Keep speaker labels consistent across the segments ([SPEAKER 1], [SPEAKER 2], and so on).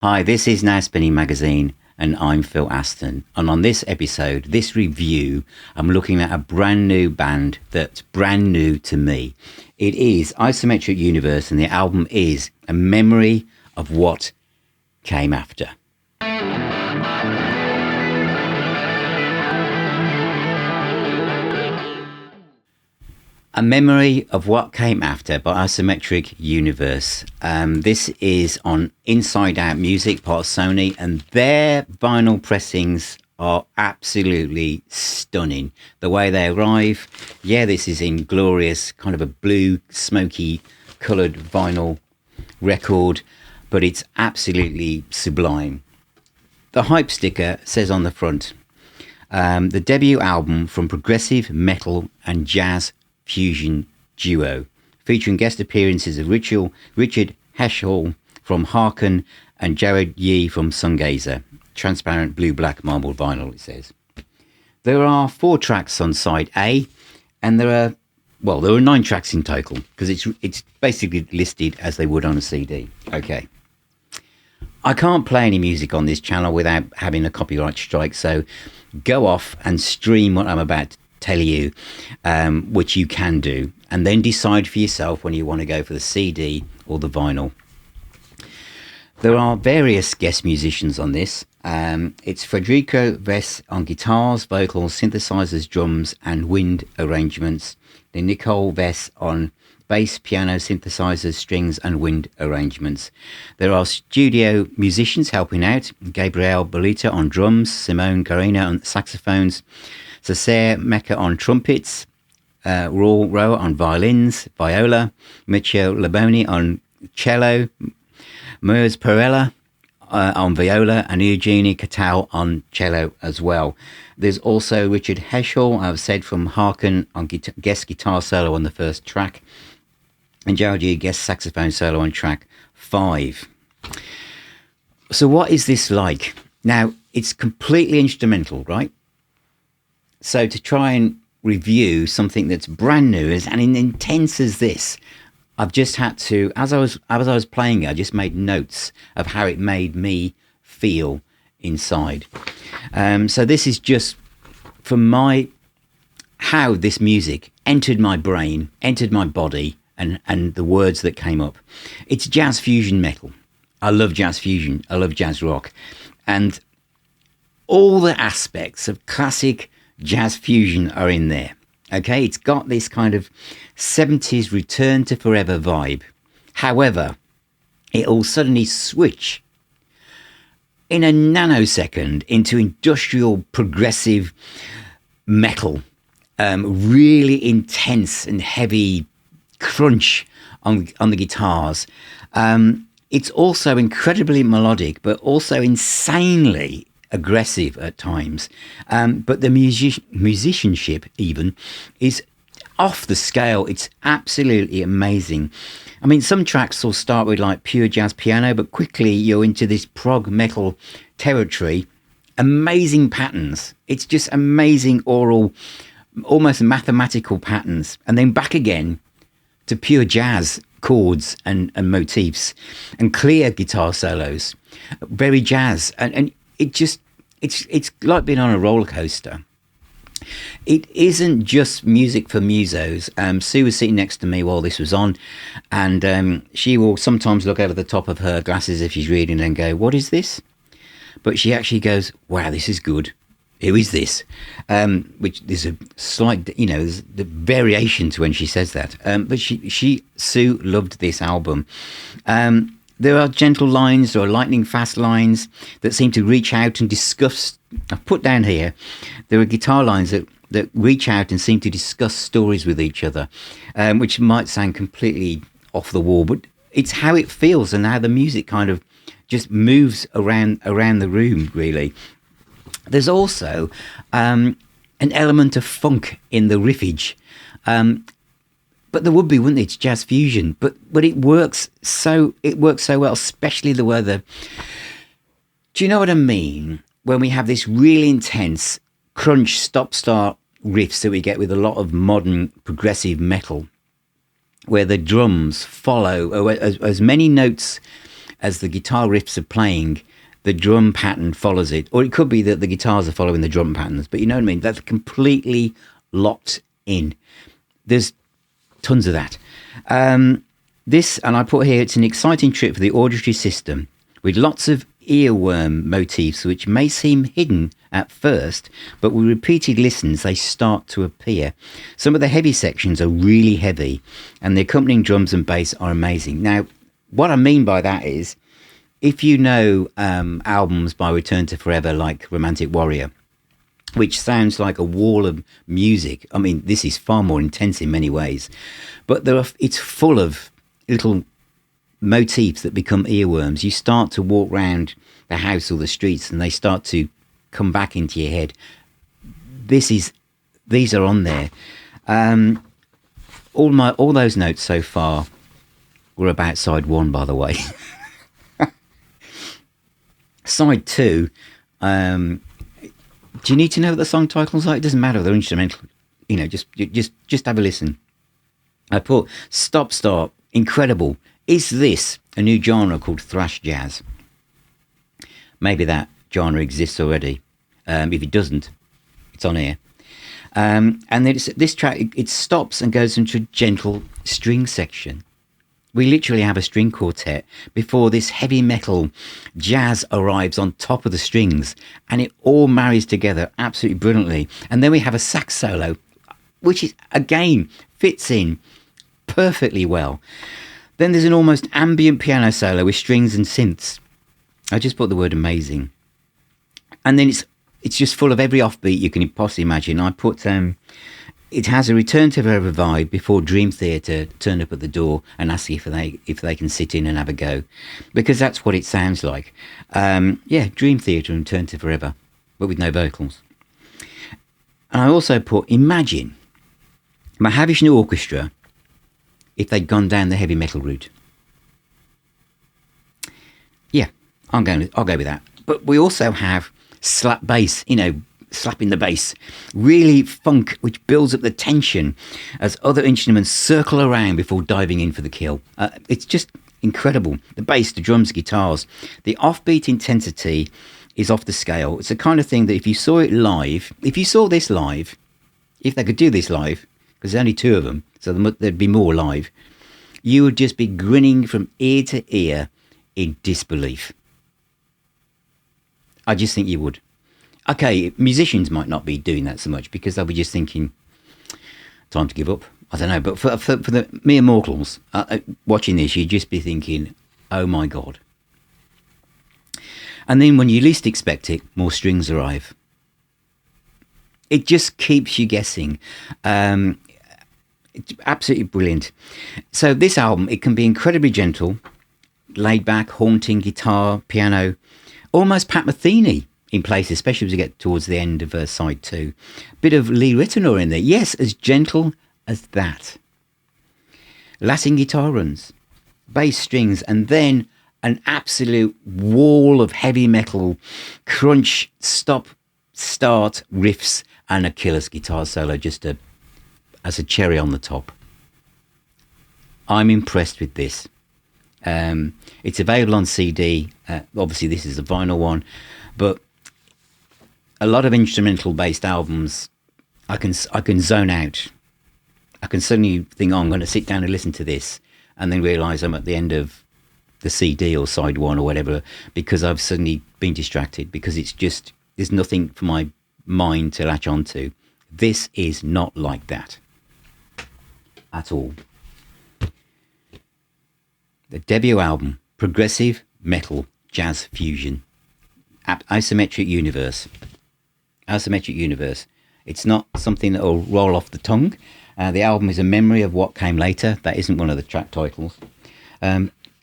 [SPEAKER 1] Hi, this is Now Spinning Magazine, and I'm Phil Aston. And on this episode, this review, I'm looking at a brand new band that's brand new to me. It is Asymmetric Universe, and the album is A Memory of What Came After. A Memory of What Came After by Asymmetric Universe. This is on Inside Out Music, part of Sony, and their vinyl pressings are absolutely stunning. The way they arrive, this is in glorious kind of a blue, smoky coloured vinyl record, but it's absolutely sublime. The hype sticker says on the front, the debut album from progressive metal and jazz fusion duo, featuring guest appearances of Richard Henshall from Haken and Jared Yee from Sungazer. Transparent blue-black marbled vinyl, it says. There are 4 tracks on side A, and there are 9 tracks in total, because it's basically listed as they would on a CD. Okay. I can't play any music on this channel without having a copyright strike, so go off and stream what I'm about to tell you, which you can do, and then decide for yourself when you want to go for the CD or the vinyl. There are various guest musicians on this. It's Federico Vess on guitars, vocals, synthesizers, drums and wind arrangements. Then Nicole Vess on bass, piano, synthesizers, strings and wind arrangements. There are studio musicians helping out. Gabriel Bolita on drums, Simone Carina on saxophones, Cesare Mecca on trumpets, Raul Roa on violins, viola, Michio Laboni on cello, Murs Perella on viola, and Eugenie Catal on cello as well. There's also Richard Henshall, I've said, from Haken on guest guitar solo on the first track, and Jared Yee guest saxophone solo on track 5. So what is this like? Now, it's completely instrumental, right? So to try and review something that's brand new and intense as this, I've just had to, as I was playing it, I just made notes of how it made me feel inside. So this is just from how this music entered my brain, entered my body, and the words that came up. It's jazz fusion metal. I love jazz fusion. I love jazz rock. And all the aspects of classic jazz fusion are in there. Okay, it's got this kind of 70s return to forever vibe. However, it'll suddenly switch in a nanosecond into industrial progressive metal, really intense and heavy crunch on the guitars. It's also incredibly melodic, but also insanely aggressive at times, but the musicianship even is off the scale. It's absolutely amazing. I mean, some tracks will start with like pure jazz piano, but quickly you're into this prog metal territory. Amazing patterns. It's just amazing oral, almost mathematical patterns, and then back again to pure jazz chords and motifs and clear guitar solos, very jazz, and it's like being on a roller coaster. It isn't just music for musos. Sue was sitting next to me while this was on, and she will sometimes look over the top of her glasses if she's reading and go, "What is this?" But she actually goes, "Wow, this is good. Who is this?" Which there's a slight, there's the variation to when she says that. But Sue loved this album. There are gentle lines or lightning fast lines that seem to reach out and discuss. I've put down here, there are guitar lines that reach out and seem to discuss stories with each other, which might sound completely off the wall, but it's how it feels and how the music kind of just moves around the room, really. There's also an element of funk in the riffage. But there would be, wouldn't it? It's jazz fusion, but it works so well, especially the weather. Do you know what I mean? When we have this really intense crunch, stop-start riffs that we get with a lot of modern progressive metal, where the drums follow as many notes as the guitar riffs are playing, the drum pattern follows it. Or it could be that the guitars are following the drum patterns. But you know what I mean? That's completely locked in. There's tons of that. This, and I put here, it's an exciting trip for the auditory system with lots of earworm motifs which may seem hidden at first, but with repeated listens they start to appear. Some of the heavy sections are really heavy and the accompanying drums and bass are amazing. Now, what I mean by that is, if you know albums by Return to Forever like Romantic Warrior, which sounds like a wall of music. I mean, this is far more intense in many ways, but it's full of little motifs that become earworms. You start to walk around the house or the streets and they start to come back into your head. These are on there. All those notes so far were about side one, by the way. Side two, do you need to know what the song titles are? It doesn't matter. They're instrumental. You know, just have a listen. I put Stop Start. Incredible. Is this a new genre called thrash jazz? Maybe that genre exists already. If it doesn't, it's on here. And then this track, it stops and goes into a gentle string section. We literally have a string quartet before this heavy metal jazz arrives on top of the strings, and it all marries together absolutely brilliantly. And then we have a sax solo, which is, again, fits in perfectly well. Then there's an almost ambient piano solo with strings and synths. I just put the word amazing. And then it's just full of every offbeat you can possibly imagine. I put it has a Return to Forever vibe before Dream Theater turn up at the door and ask if they can sit in and have a go, because that's what it sounds like. Dream Theater and Return to Forever, but with no vocals. And I also put, imagine Mahavishnu Orchestra if they'd gone down the heavy metal route. Yeah, I'll go with that. But we also have slap bass, slapping the bass, really funk, which builds up the tension as other instruments circle around before diving in for the kill. It's just incredible. The bass, the drums, guitars, the offbeat intensity is off the scale. It's the kind of thing that if you saw it live, if you saw this live, if they could do this live, because there's only two of them, so there'd be more live, you would just be grinning from ear to ear in disbelief. I just think you would. Okay, musicians might not be doing that so much because they'll be just thinking, time to give up. I don't know, but for the mere mortals watching this, you'd just be thinking, oh my God. And then when you least expect it, more strings arrive. It just keeps you guessing. It's absolutely brilliant. So this album, it can be incredibly gentle, laid back, haunting guitar, piano, almost Pat Metheny in places, especially as we get towards the end of side two. Bit of Lee Ritenour in there. Yes, as gentle as that. Latin guitar runs, bass strings, and then an absolute wall of heavy metal crunch, stop, start riffs, and a killer's guitar solo just as a cherry on the top. I'm impressed with this. It's available on CD. Obviously, this is a vinyl one, but a lot of instrumental based albums, I can zone out. I can suddenly think, I'm going to sit down and listen to this, and then realise I'm at the end of the CD or side one or whatever, because I've suddenly been distracted, because it's just, there's nothing for my mind to latch onto. This is not like that at all. The debut album, progressive metal jazz fusion, Asymmetric Universe. Asymmetric Universe. It's not something that will roll off the tongue. The album is a memory of what came later. That isn't one of the track titles.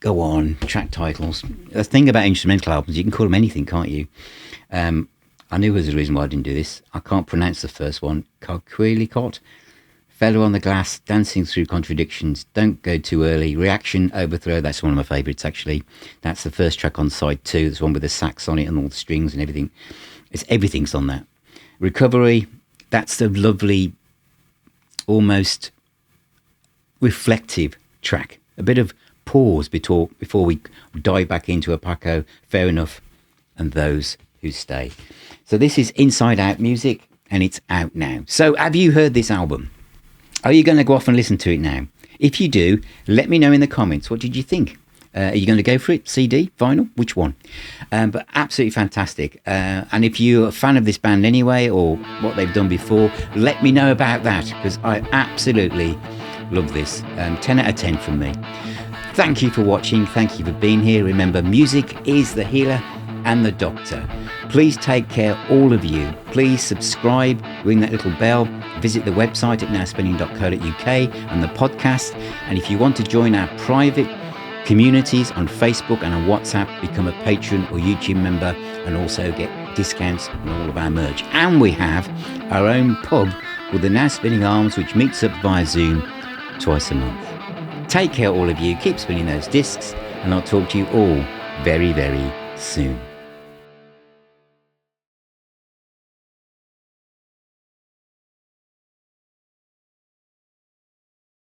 [SPEAKER 1] Go on, track titles. The thing about instrumental albums, you can call them anything, can't you? I knew there was a reason why I didn't do this. I can't pronounce the first one. Carquilicot, Feather on the Glass, Dancing Through Contradictions, Don't Go Too Early, Reaction, Overthrow. That's one of my favourites, actually. That's the first track on side two. There's one with the sax on it and all the strings and everything. Everything's on that. Recovery, that's the lovely, almost reflective track. A bit of pause before we dive back into a Paco, Fair Enough, and Those Who Stay. So this is Inside Out Music, and it's out now. So have you heard this album? Are you going to go off and listen to it now? If you do, let me know in the comments. What did you think? Are you going to go for it? CD? Vinyl? Which one? But absolutely fantastic. And if you're a fan of this band anyway, or what they've done before, let me know about that, because I absolutely love this. 10 out of 10 from me. Thank you for watching. Thank you for being here. Remember, music is the healer and the doctor. Please take care, all of you. Please subscribe, ring that little bell, visit the website at nowspinning.co.uk and the podcast. And if you want to join our private communities on Facebook and on WhatsApp, become a patron or YouTube member, and also get discounts on all of our merch. And we have our own pub with the Now Spinning Arms, which meets up via Zoom twice a month. Take care, all of you. Keep spinning those discs, and I'll talk to you all very, very soon.